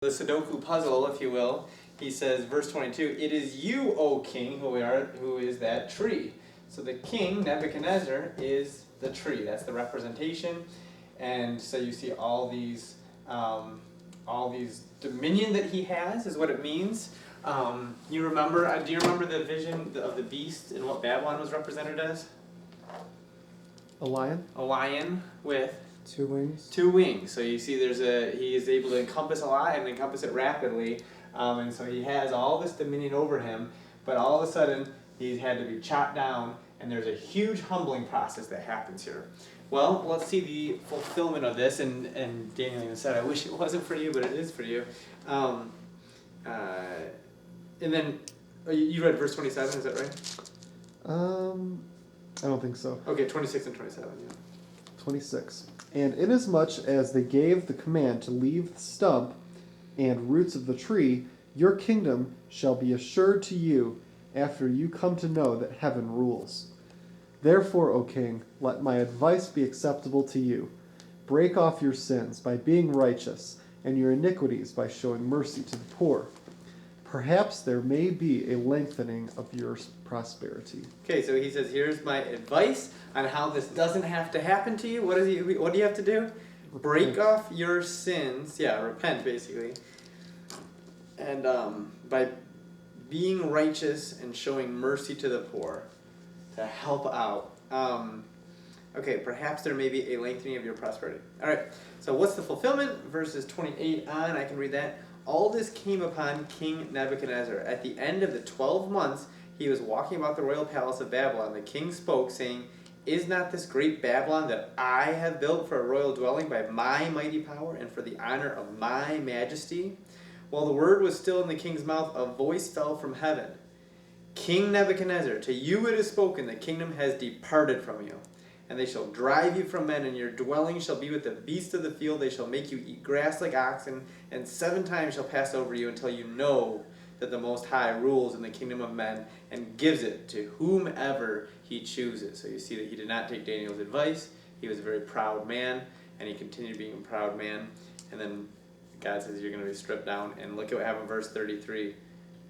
The Sudoku puzzle, if you will. He says, verse 22, "It is you, O king, who is that tree." So the king, Nebuchadnezzar, is the tree. That's the representation. And so you see all these dominion that he has is what it means. You remember? Do you remember the vision of the beast and what Babylon was represented as? A lion? A lion with Two wings. two wings. So you see he is able to encompass a lot and encompass it rapidly. And so he has all this dominion over him, but all of a sudden he's had to be chopped down, and there's a huge humbling process that happens here. Well, let's see the fulfillment of this, and Daniel even said, I wish it wasn't for you, but it is for you. And then, you read verse 27, is that right? I don't think so. Okay, 26 and 27, yeah. 26. And inasmuch as they gave the command to leave the stump and roots of the tree, your kingdom shall be assured to you after you come to know that heaven rules. Therefore, O king, let my advice be acceptable to you. Break off your sins by being righteous, and your iniquities by showing mercy to the poor. Perhaps there may be a lengthening of your prosperity. Okay, so he says, here's my advice on how this doesn't have to happen to you. What do you have to do? Break off your sins. Yeah, repent, basically. And by being righteous and showing mercy to the poor, to help out. Okay, perhaps there may be a lengthening of your prosperity. All right, so what's the fulfillment? Verses 28 on, I can read that. All this came upon King Nebuchadnezzar. At the end of the 12 months, he was walking about the royal palace of Babylon. The king spoke, saying, "Is not this great Babylon that I have built for a royal dwelling by my mighty power and for the honor of my majesty?" While the word was still in the king's mouth, a voice fell from heaven. "King Nebuchadnezzar, to you it is spoken, the kingdom has departed from you. And they shall drive you from men, and your dwelling shall be with the beasts of the field. They shall make you eat grass like oxen, and 7 times shall pass over you until you know that the Most High rules in the kingdom of men and gives it to whomever he chooses." So you see that he did not take Daniel's advice. He was a very proud man, and he continued being a proud man. And then God says you're going to be stripped down. And look at what happened in verse 33.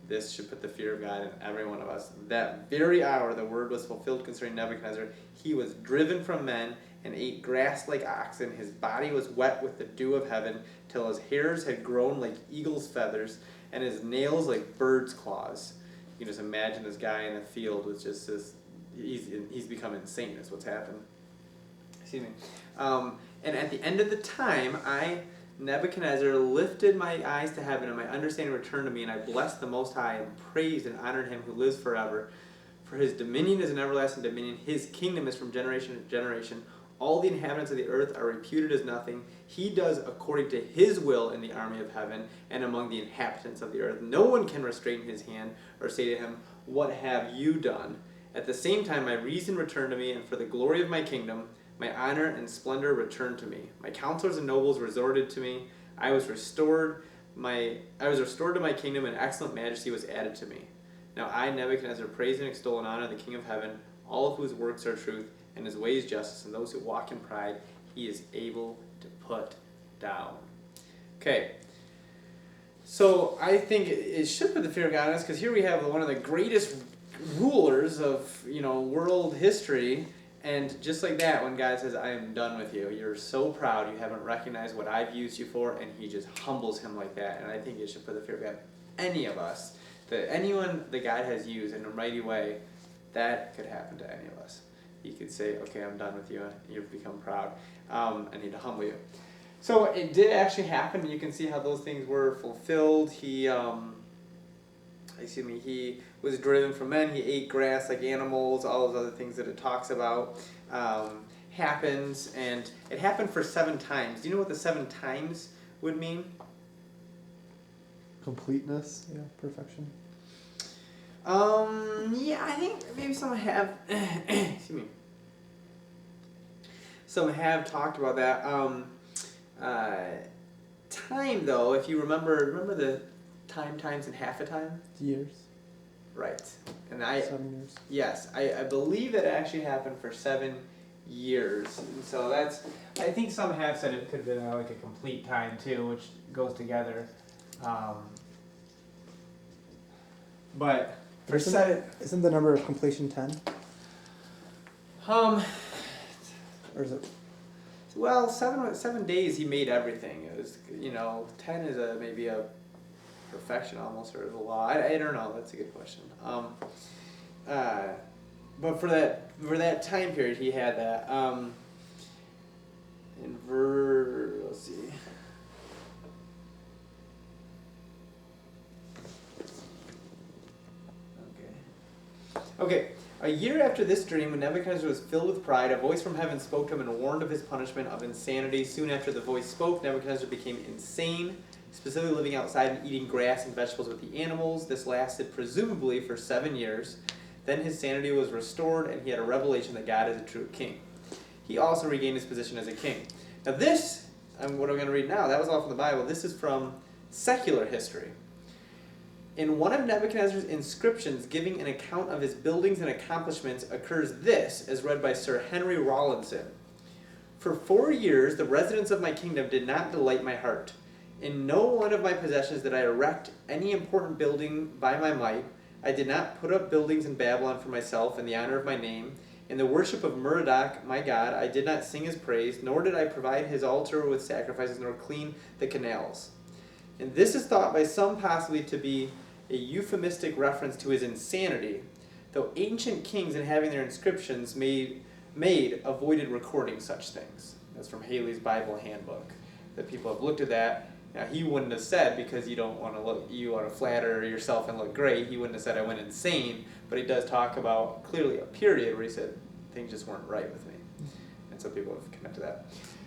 This should put the fear of God in every one of us. That very hour the word was fulfilled concerning Nebuchadnezzar. He was driven from men and ate grass like oxen. His body was wet with the dew of heaven, till his hairs had grown like eagle's feathers, and his nails like bird's claws. You can just imagine this guy in the field with just this, he's become insane is what's happened. Excuse me. And at the end of the time, Nebuchadnezzar, lifted my eyes to heaven, and my understanding returned to me, and I blessed the Most High, and praised and honored him who lives forever. For his dominion is an everlasting dominion. His kingdom is from generation to generation. All the inhabitants of the earth are reputed as nothing. He does according to his will in the army of heaven and among the inhabitants of the earth. No one can restrain his hand or say to him, "What have you done?" At the same time, my reason returned to me, and for the glory of my kingdom, my honor and splendor returned to me. My counselors and nobles resorted to me. I was restored to my kingdom, and excellent majesty was added to me. Now I, Nebuchadnezzar, praise and extol and honor the King of heaven, all of whose works are truth, and his ways justice, and those who walk in pride he is able to put down. Okay. So I think it should put the fear of God in us, because here we have one of the greatest rulers of world history. And just like that, when God says, "I am done with you," you're so proud you haven't recognized what I've used you for, and he just humbles him like that. And I think it should put the fear of God. Any of us, anyone that God has used in a mighty way, that could happen to any of us. He could say, "Okay, I'm done with you," and you've become proud. I need to humble you. So it did actually happen, and you can see how those things were fulfilled. He was driven from men, he ate grass like animals, all those other things that it talks about happens, and it happened for 7 times. Do you know what the 7 times would mean? Completeness, yeah, perfection. Yeah, I think maybe some have, excuse me, some have talked about that. Time, though, if you remember the times and half a time? Years. Right. And 7 years. Yes, I believe that it actually happened for 7 years. And so I think some have said it could have been like a complete time too, which goes together. But for Isn't the number of completion 10? um, Or is it? well, 7 days he made everything. It was 10 is maybe a perfection almost, or the law. I don't know. That's a good question. But for that time period, he had that. Let's see. Okay. A year after this dream, when Nebuchadnezzar was filled with pride, a voice from heaven spoke to him and warned of his punishment of insanity. Soon after the voice spoke, Nebuchadnezzar became insane, specifically living outside and eating grass and vegetables with the animals. This lasted presumably for 7 years. Then his sanity was restored, and he had a revelation that God is a true king. He also regained his position as a king. Now this, what I'm going to read now, that was all from the Bible. This is from secular history. In one of Nebuchadnezzar's inscriptions giving an account of his buildings and accomplishments occurs this, as read by Sir Henry Rawlinson. For 4 years the residents of my kingdom did not delight my heart. In no one of my possessions did I erect any important building by my might. I did not put up buildings in Babylon for myself in the honor of my name. In the worship of Merodach, my god, I did not sing his praise, nor did I provide his altar with sacrifices, nor clean the canals. And this is thought by some possibly to be a euphemistic reference to his insanity, though ancient kings in having their inscriptions made avoided recording such things. That's from Haley's Bible Handbook. That people have looked at that. Now he wouldn't have said, because you want to flatter yourself and look great, he wouldn't have said I went insane, but he does talk about clearly a period where he said things just weren't right with me. And so people have connected that.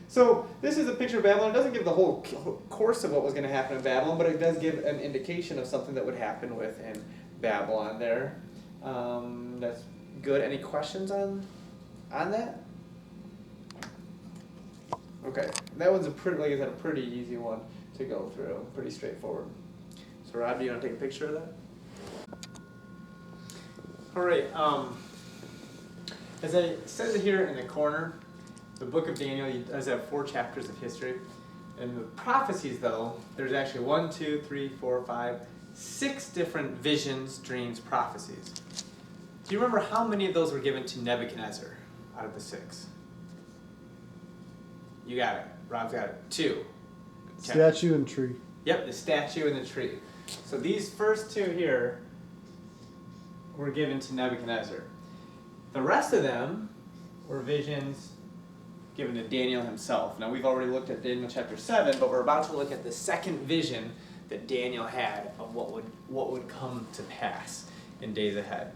So this is a picture of Babylon. It doesn't give the whole course of what was going to happen in Babylon, but it does give an indication of something that would happen within Babylon there. That's good. Any questions on that? Okay, that one's a pretty easy one to go through. Pretty straightforward. So Rob, do you want to take a picture of that? All right. As I said here in the corner, the book of Daniel does have 4 chapters of history. And the prophecies, though, there's actually 1, 2, 3, 4, 5, 6 different visions, dreams, prophecies. Do you remember how many of those were given to Nebuchadnezzar out of the 6? You got it. Rob's got it. 2. Statue and tree. Yep, the statue and the tree. So these first 2 here were given to Nebuchadnezzar. The rest of them were visions given to Daniel himself. Now we've already looked at Daniel chapter 7, but we're about to look at the second vision that Daniel had of what would come to pass in days ahead.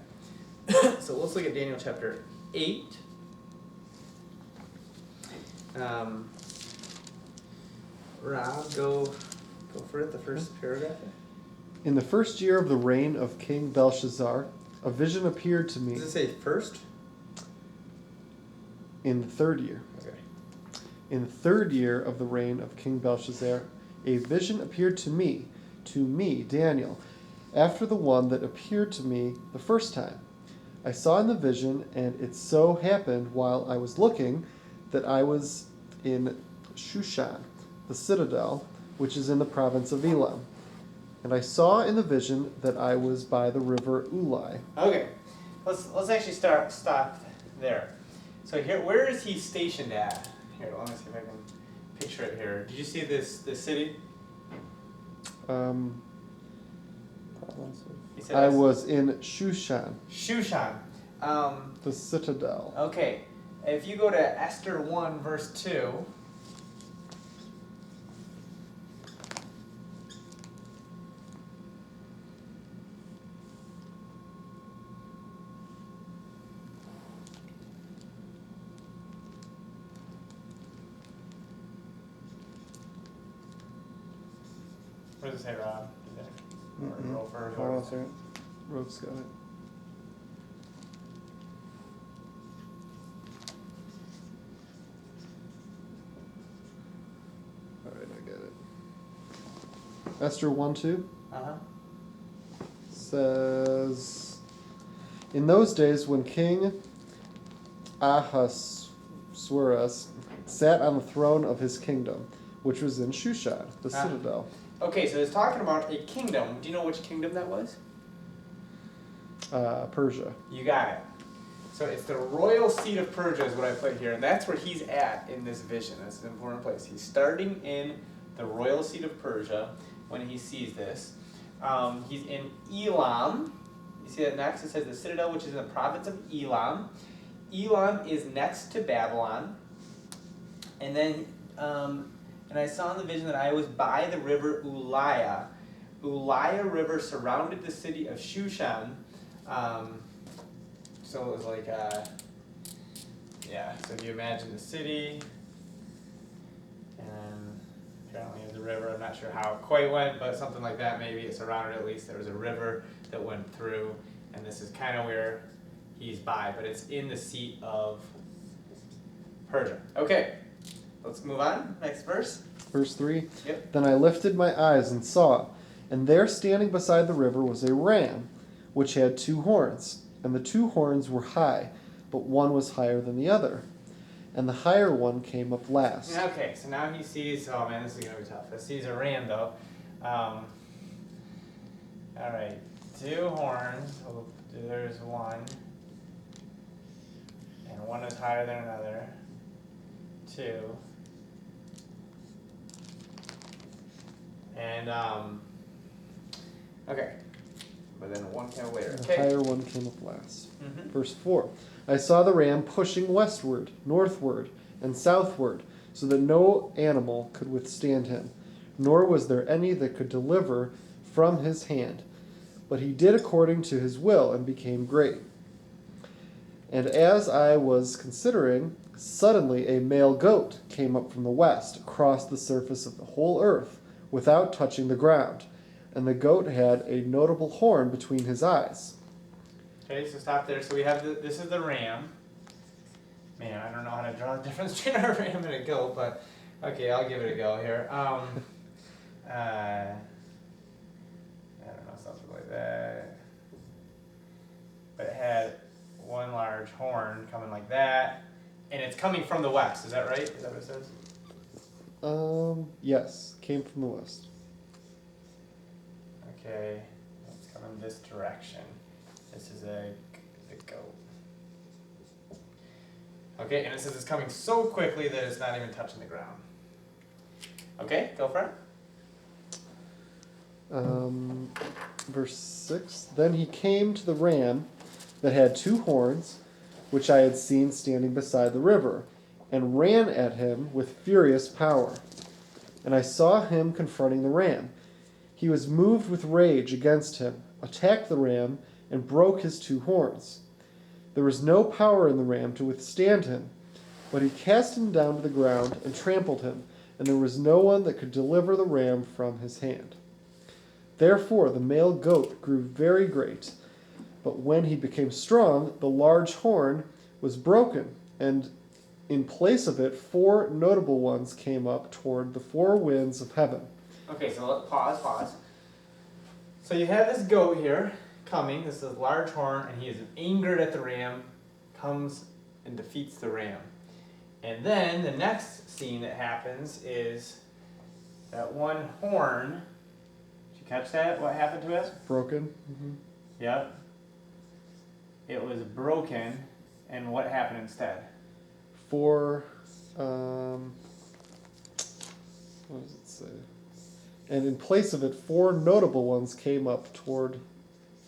So let's look at Daniel chapter 8. Rob, go for it, the first paragraph. In the first year of the reign of King Belshazzar, a vision appeared to me. Does it say first? In the 3rd year. Okay. In the 3rd year of the reign of King Belshazzar, a vision appeared to me, Daniel, after the one that appeared to me the first time. I saw in the vision, and it so happened while I was looking that I was in Shushan, the citadel, which is in the province of Elam. And I saw in the vision that I was by the river Ulai. Okay, let's actually stop there. So here, where is he stationed at? Here, let me see if I can picture it here. Did you see this city? I was in Shushan. Shushan. The citadel. Okay, if you go to Esther 1 verse 2. What does it say, Rob? Hold on a second. Rope's got it. Alright, I get it. Esther 1:2 says, in those days when King Ahasuerus sat on the throne of his kingdom, which was in Shushan, the citadel. Okay, so it's talking about a kingdom. Do you know which kingdom that was? Persia. You got it. So it's the royal seat of Persia is what I put here, and that's where he's at in this vision. That's an important place. He's starting in the royal seat of Persia when he sees this. He's in Elam. You see that next? It says the citadel, which is in the province of Elam. Elam is next to Babylon. And then, and I saw in the vision that I was by the river Uliah. Uliah River surrounded the city of Shushan. So it was like, yeah, so if you imagine the city, and apparently there's a river, I'm not sure how it quite went, but something like that, maybe it surrounded at least, there was a river that went through, and this is kind of where he's by, but it's in the seat of Persia. Okay, let's move on, next verse. Verse 3. Yep. Then I lifted my eyes and saw, and there standing beside the river was a ram, which had 2 horns. And the 2 horns were high, but one was higher than the other. And the higher one came up last. Okay, so now he sees, oh man, this is going to be tough. He sees a ram though. Alright, 2 horns, oh, there's one. And one is higher than another. 2. And, okay. But then one came later. The Okay. higher one came up last. Mm-hmm. Verse 4. I saw the ram pushing westward, northward, and southward, so that no animal could withstand him, nor was there any that could deliver from his hand. But he did according to his will, and became great. And as I was considering, suddenly a male goat came up from the west, across the surface of the whole earth, without touching the ground. And the goat had a notable horn between his eyes. Okay, so stop there. So we have this is the ram. Man, I don't know how to draw the difference between a ram and a goat, but okay, I'll give it a go here. I don't know, something like that. But it had one large horn coming like that, and it's coming from the west. Is that right? Is that what it says? Yes, came from the west. Okay, it's coming this direction. This is the goat. Okay, and it says it's coming so quickly that it's not even touching the ground. Okay, go for it. Verse 6. Then he came to the ram that had 2 horns, which I had seen standing beside the river, and ran at him with furious power. And I saw him confronting the ram. He was moved with rage against him, attacked the ram, and broke his 2 horns. There was no power in the ram to withstand him, but he cast him down to the ground and trampled him, and there was no one that could deliver the ram from his hand. Therefore the male goat grew very great, but when he became strong, the large horn was broken, and in place of it 4 notable ones came up toward the 4 winds of heaven. Okay, so let's pause. So you have this goat here coming, this is large horn, and he is angered at the ram, comes and defeats the ram. And then the next scene that happens is that one horn, did you catch that? What happened to it? Broken. Yep. It was broken, and what happened instead? 4, what does it say? And in place of it, 4 notable ones came up toward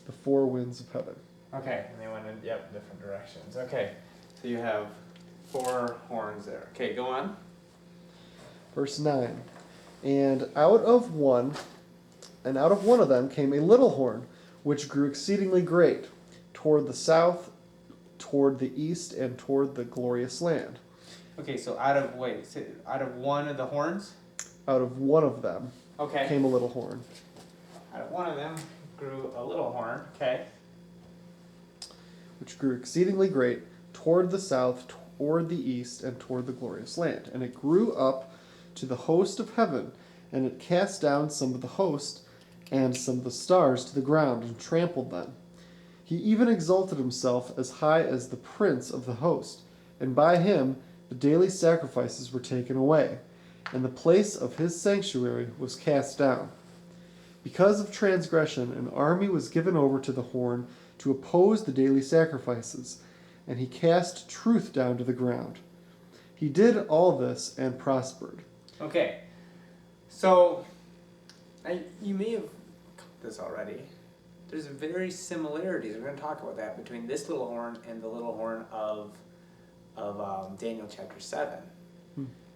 the 4 winds of heaven. Okay, and they went in, different directions. Okay, so you have 4 horns there. Okay, go on. Verse 9. And out of one of them came a little horn, which grew exceedingly great, toward the south, toward the east, and toward the glorious land. Okay, so out of one of the horns? Out of one of them came a little horn. Out of one of them grew a little horn. Okay. Which grew exceedingly great, toward the south, toward the east, and toward the glorious land. And it grew up to the host of heaven, and it cast down some of the host and some of the stars to the ground, and trampled them. He even exalted himself as high as the prince of the host, and by him the daily sacrifices were taken away, and the place of his sanctuary was cast down. Because of transgression, an army was given over to the horn to oppose the daily sacrifices, and he cast truth down to the ground. He did all this and prospered. Okay, so you may have caught this already. There's very similarities. We're going to talk about that between this little horn and the little horn of Daniel chapter 7.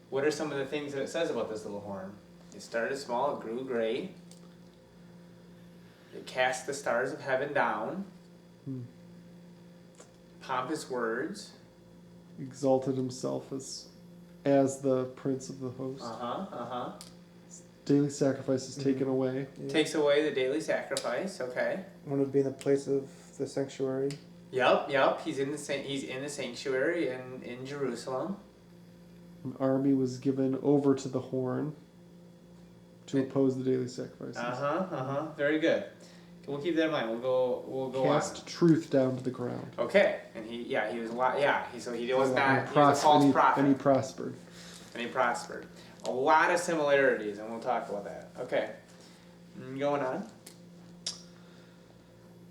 What are some of the things that it says about this little horn? It started small, it grew great. It cast the stars of heaven down. Pompous words. Exalted himself as the prince of the host. Daily sacrifice is taken away. Yeah. Takes away the daily sacrifice. Okay. One would be in the place of the sanctuary. Yep. He's in the sanctuary in Jerusalem. An army was given over to the horn to oppose the daily sacrifices. Very good. We'll keep that in mind. We'll go Cast truth down to the ground. Okay, and he was a lot. Yeah, he was not. He was a false prophet. And he prospered. A lot of similarities, and we'll talk about that. Okay, going on.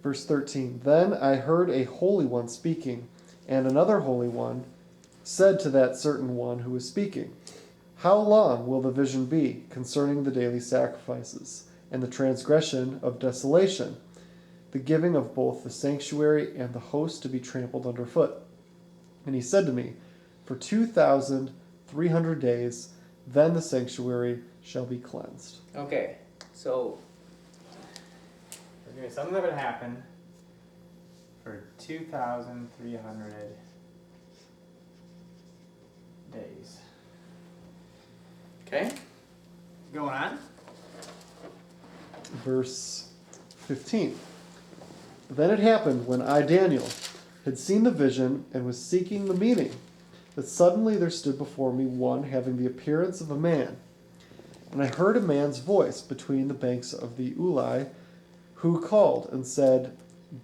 Verse 13. Then I heard a holy one speaking, and another holy one said to that certain one who was speaking, "How long will the vision be concerning the daily sacrifices, and the transgression of desolation, the giving of both the sanctuary and the host to be trampled underfoot?" And he said to me, "For 2,300 days, then the sanctuary shall be cleansed." Okay, so there's gonna be something that would happen for 2,300 days. Okay, going on. Verse 15. Then it happened when I, Daniel, had seen the vision and was seeking the meaning, that suddenly there stood before me one having the appearance of a man. And I heard a man's voice between the banks of the Ulai, who called and said,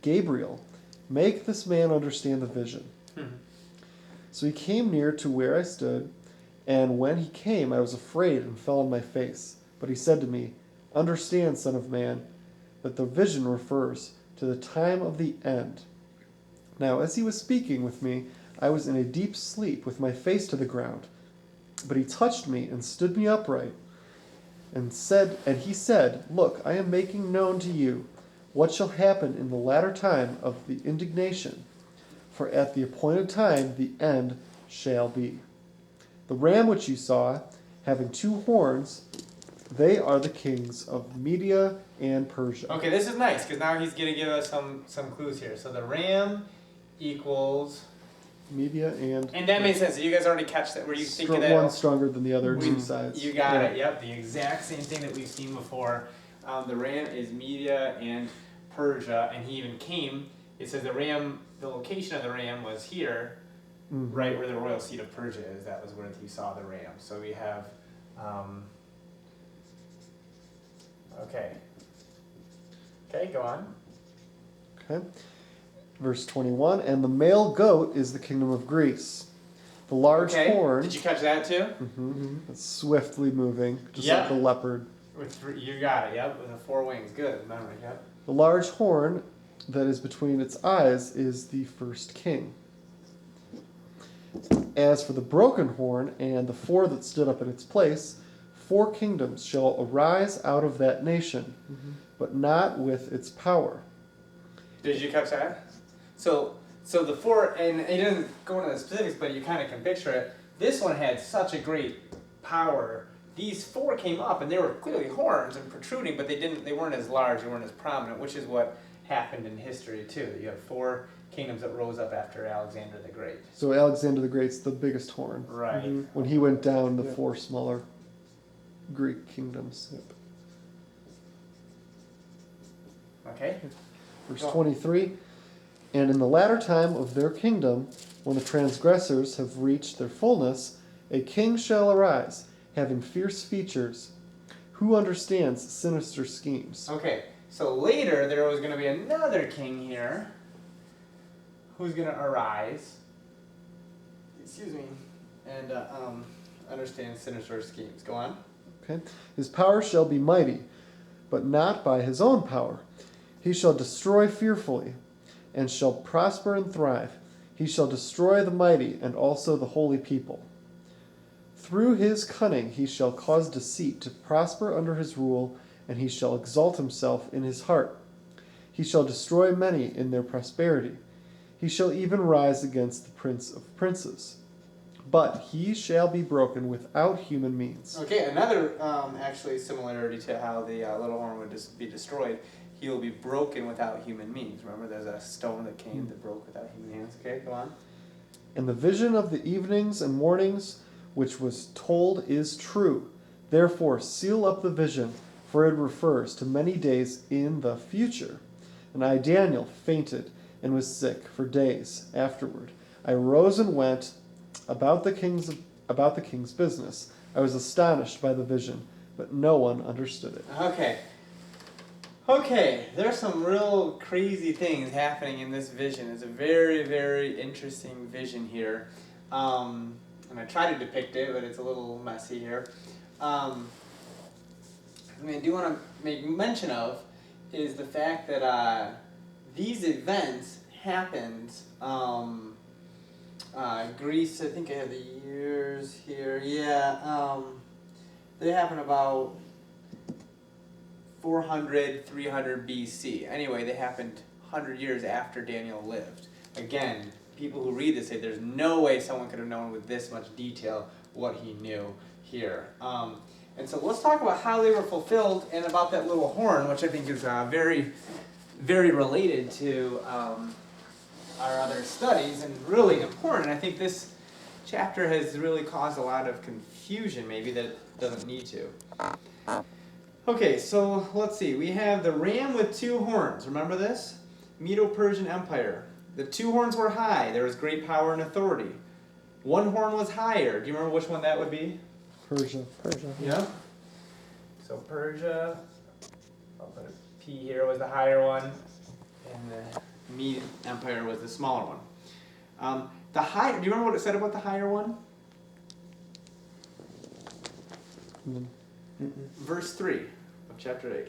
"Gabriel, make this man understand the vision." So he came near to where I stood, and when he came I was afraid and fell on my face. But he said to me, "Understand, son of man, that the vision refers to the time of the end." Now as he was speaking with me, I was in a deep sleep with my face to the ground. But he touched me and stood me upright, and he said, "Look, I am making known to you what shall happen in the latter time of the indignation, for at the appointed time the end shall be. The ram which you saw, having 2 horns, they are the kings of Media and Persia. Okay, this is nice because now he's gonna give us some clues here. So the ram equals, Media and that makes sense. So you guys already catch that? Were you thinking that? One stronger than the other, 2 sides. You got it. Yep, the exact same thing that we've seen before. The ram is Media and Persia, and he even came. It says the location of the ram was here, right where the royal seat of Persia is. That was where he saw the ram. So we have, okay, go on. Okay. Verse 21, and the male goat is the kingdom of Greece. The large horn. Did you catch that too? It's swiftly moving, just like the leopard. You got it, yep, with the 4 wings. Good memory, yep. The large horn that is between its eyes is the first king. As for the broken horn and the 4 that stood up in its place, 4 kingdoms shall arise out of that nation, but not with its power. Did you catch that? So the 4, and it doesn't go into the specifics, but you kind of can picture it. This one had such a great power. These 4 came up, and they were clearly horns and protruding, but they weren't as large, they weren't as prominent, which is what happened in history too. You have 4 kingdoms that rose up after Alexander the Great. So Alexander the Great's the biggest horn. Right. When he went down, the 4 smaller Greek kingdoms. Okay. Verse 23, and in the latter time of their kingdom, when the transgressors have reached their fullness, a king shall arise, having fierce features, who understands sinister schemes. Okay, so later there was going to be another king here who's going to arise, and understand sinister schemes. Go on. Okay. His power shall be mighty, but not by his own power. He shall destroy fearfully, and shall prosper and thrive. He shall destroy the mighty and also the holy people. Through his cunning he shall cause deceit to prosper under his rule, and he shall exalt himself in his heart. He shall destroy many in their prosperity. He shall even rise against the prince of princes. But he shall be broken without human means. Okay, another actually similarity to how the little horn would just be destroyed. He will be broken without human means. Remember, there's a stone that came that broke without human hands. Okay, go on. And the vision of the evenings and mornings which was told is true. Therefore seal up the vision, for it refers to many days in the future. And I, Daniel, fainted and was sick for days afterward. I rose and went about the king's business. I was astonished by the vision, but no one understood it. Okay, there's some real crazy things happening in this vision. It's a very, very interesting vision here. And I try to depict it, but it's a little messy here. I do want to make mention of is the fact that these events happened. Greece, I think I have the years here. Yeah, they happened about 400, 300 BC. Anyway, they happened 100 years after Daniel lived. Again, people who read this say there's no way someone could have known with this much detail what he knew here. And so let's talk about how they were fulfilled and about that little horn, which I think is very, very related to our other studies and really important. I think this chapter has really caused a lot of confusion, maybe, that it doesn't need to. Okay, so let's see. We have the ram with two horns. Remember this? Medo-Persian Empire. The two horns were high. There was great power and authority. One horn was higher. Do you remember which one that would be? Persia. Yeah. So Persia, I'll put a P here, was the higher one, and the Mede Empire was the smaller one. Do you remember what it said about the higher one? Verse 3 of chapter 8.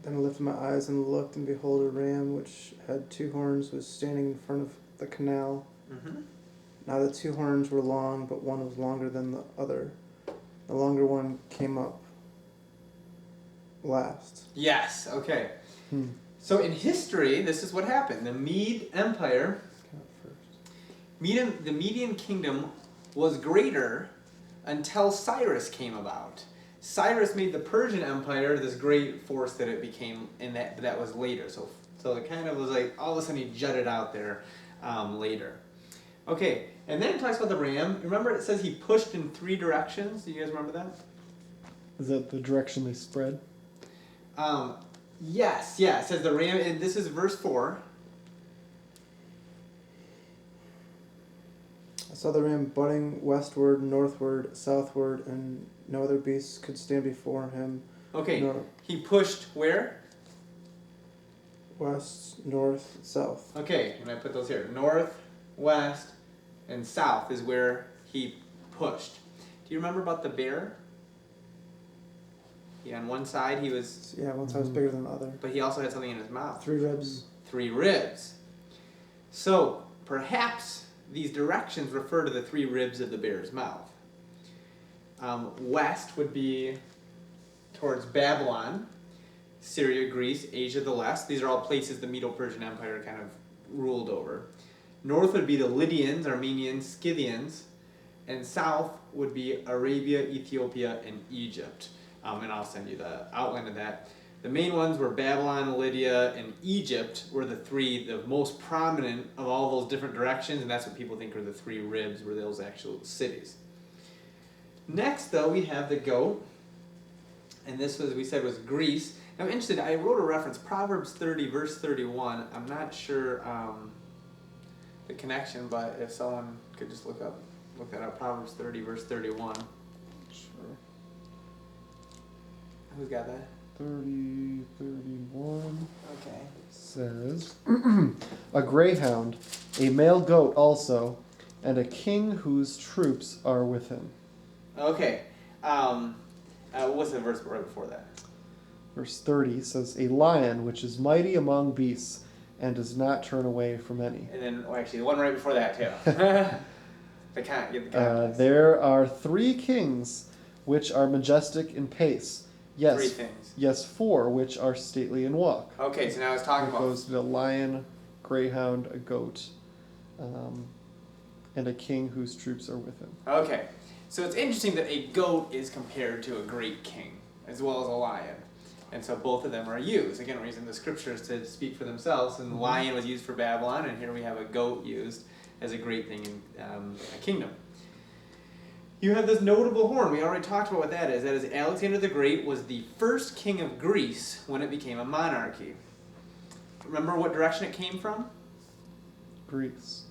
Then I lifted my eyes and looked, and behold, a ram which had two horns was standing in front of the canal. Mm-hmm. Now the two horns were long, but one was longer than the other. The longer one came up last. Yes, okay. So in history, this is what happened. The Mede Empire, the Median kingdom was greater until Cyrus came about. Cyrus made the Persian Empire this great force that it became, and that was later. So it kind of was like all of a sudden he jutted out there later. Okay, and then it talks about the ram. Remember it says he pushed in three directions? Do you guys remember that? Is that the direction they spread? Yes, yeah. It says the ram, and this is verse 4. I saw the ram butting westward, northward, southward, and no other beast could stand before him. Okay, he pushed where? West, north, south. Okay, and I put those here. North, west, and south is where he pushed. Do you remember about the bear? Yeah, on one side he was... Yeah, one side was bigger than the other. But he also had something in his mouth. 3 ribs. 3 ribs. So, perhaps these directions refer to the 3 ribs of the bear's mouth. West would be towards Babylon, Syria, Greece, Asia, the West. These are all places the Medo-Persian Empire kind of ruled over. North would be the Lydians, Armenians, Scythians, and south would be Arabia, Ethiopia, and Egypt. And I'll send you the outline of that. The main ones were Babylon, Lydia, and Egypt were the most prominent of all those different directions, and that's what people think are the 3 ribs, were those actual cities. Next, though, we have the goat, and this was, we said, was Greece. Now, I'm interested, I wrote a reference, Proverbs 30, verse 31. I'm not sure the connection, but if someone could just look that up, Proverbs 30, verse 31. Sure. Who's got that? 31 Okay. says, a greyhound, a male goat also, and a king whose troops are with him. Okay. What's the verse right before that? Verse 30 says, "A lion which is mighty among beasts and does not turn away from any." And then, actually, the one right before that, too. The context. There are 3 kings which are majestic in pace. Yes, 3 things. Yes, 4 which are stately in walk. Okay, so now it's talking It about... goes to a lion, greyhound, a goat, and a king whose troops are with him. Okay, so it's interesting that a goat is compared to a great king, as well as a lion. And so both of them are used. Again, we're using the scriptures to speak for themselves, and the lion was used for Babylon, and here we have a goat used as a great thing in a kingdom. You have this notable horn. We already talked about what that is. That is, Alexander the Great was the first king of Greece when it became a monarchy. Remember what direction it came from? Greece.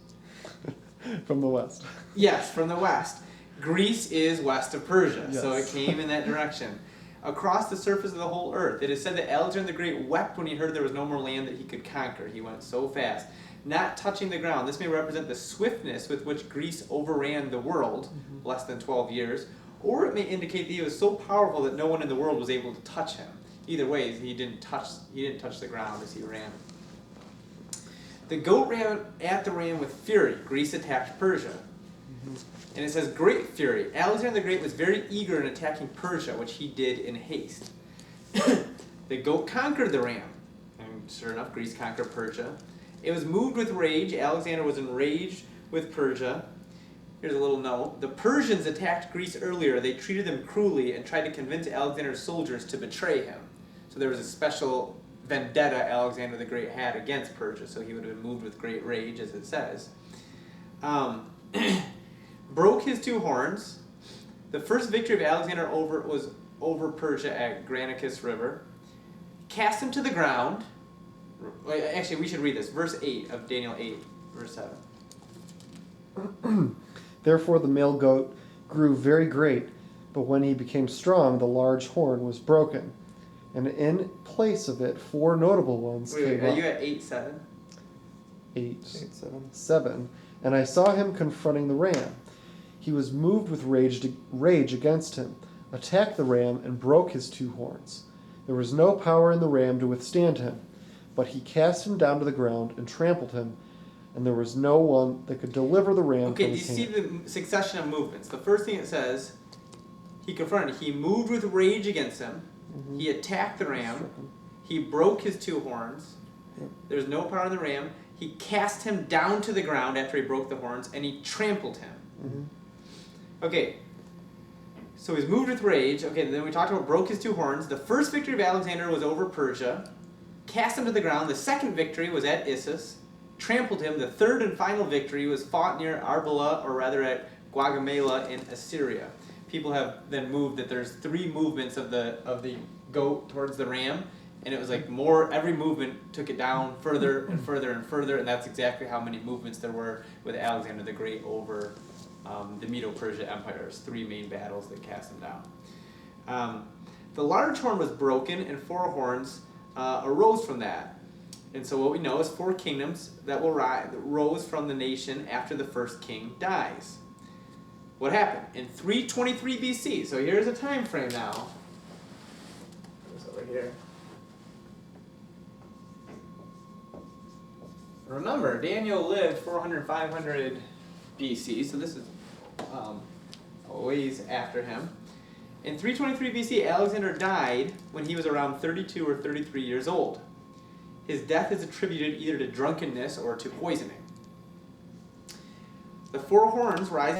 From the west. Yes, from the west. Greece is west of Persia, Yes. so it came in that direction. Across the surface of the whole earth. It is said that Alexander the Great wept when he heard there was no more land that he could conquer. He went so fast. Not touching the ground. This may represent the swiftness with which Greece overran the world, less than 12 years, or it may indicate that he was so powerful that no one in the world was able to touch him. Either way, he didn't touch the ground as he ran. The goat ran at the ram with fury. Greece attacked Persia. And it says, great fury. Alexander the Great was very eager in attacking Persia, which he did in haste. The goat conquered the ram. And sure enough, Greece conquered Persia. It was moved with rage. Alexander was enraged with Persia. Here's a little note. The Persians attacked Greece earlier. They treated them cruelly and tried to convince Alexander's soldiers to betray him. So there was a special vendetta Alexander the Great had against Persia, so he would have been moved with great rage, as it says. Broke his 2 horns. The first victory of Alexander was over Persia at Granicus River. Cast him to the ground. Actually, we should read this. Verse 8 of Daniel 8, verse 7. Therefore the male goat grew very great, but when he became strong, the large horn was broken, and in place of it 4 notable ones Wait, came are up. you at 8, 7? 8, 8, 7. 7. And I saw him confronting the ram. He was moved with rage against him, attacked the ram, and broke his 2 horns. There was no power in the ram to withstand him, but he cast him down to the ground and trampled him, and there was no one that could deliver the ram Okay, from do you his see hand. the succession of movements? The first thing it says, he confronted, he moved with rage against him, he attacked the ram, he broke his 2 horns, there's no power in the ram, he cast him down to the ground after he broke the horns, and he trampled him. Okay, so he's moved with rage. Okay, then we talked about broke his 2 horns. The first victory of Alexander was over Persia. Cast him to the ground. The second victory was at Issus. Trampled him. The third and final victory was fought near Arbela, or rather at Gaugamela in Assyria. People have then moved that there's 3 movements of the goat towards the ram, and it was like every movement took it down further and further and further, and that's exactly how many movements there were with Alexander the Great over the Medo-Persia empires. 3 main battles that cast him down. The large horn was broken, and 4 horns arose from that. And so what we know is 4 kingdoms that rose from the nation after the first king dies. What happened? In 323 BC, so here's a time frame now. This over here. Remember, Daniel lived 400, 500 BC, so this is a ways after him. In 323 BC, Alexander died when he was around 32 or 33 years old. His death is attributed either to drunkenness or to poisoning. The 4 horns rise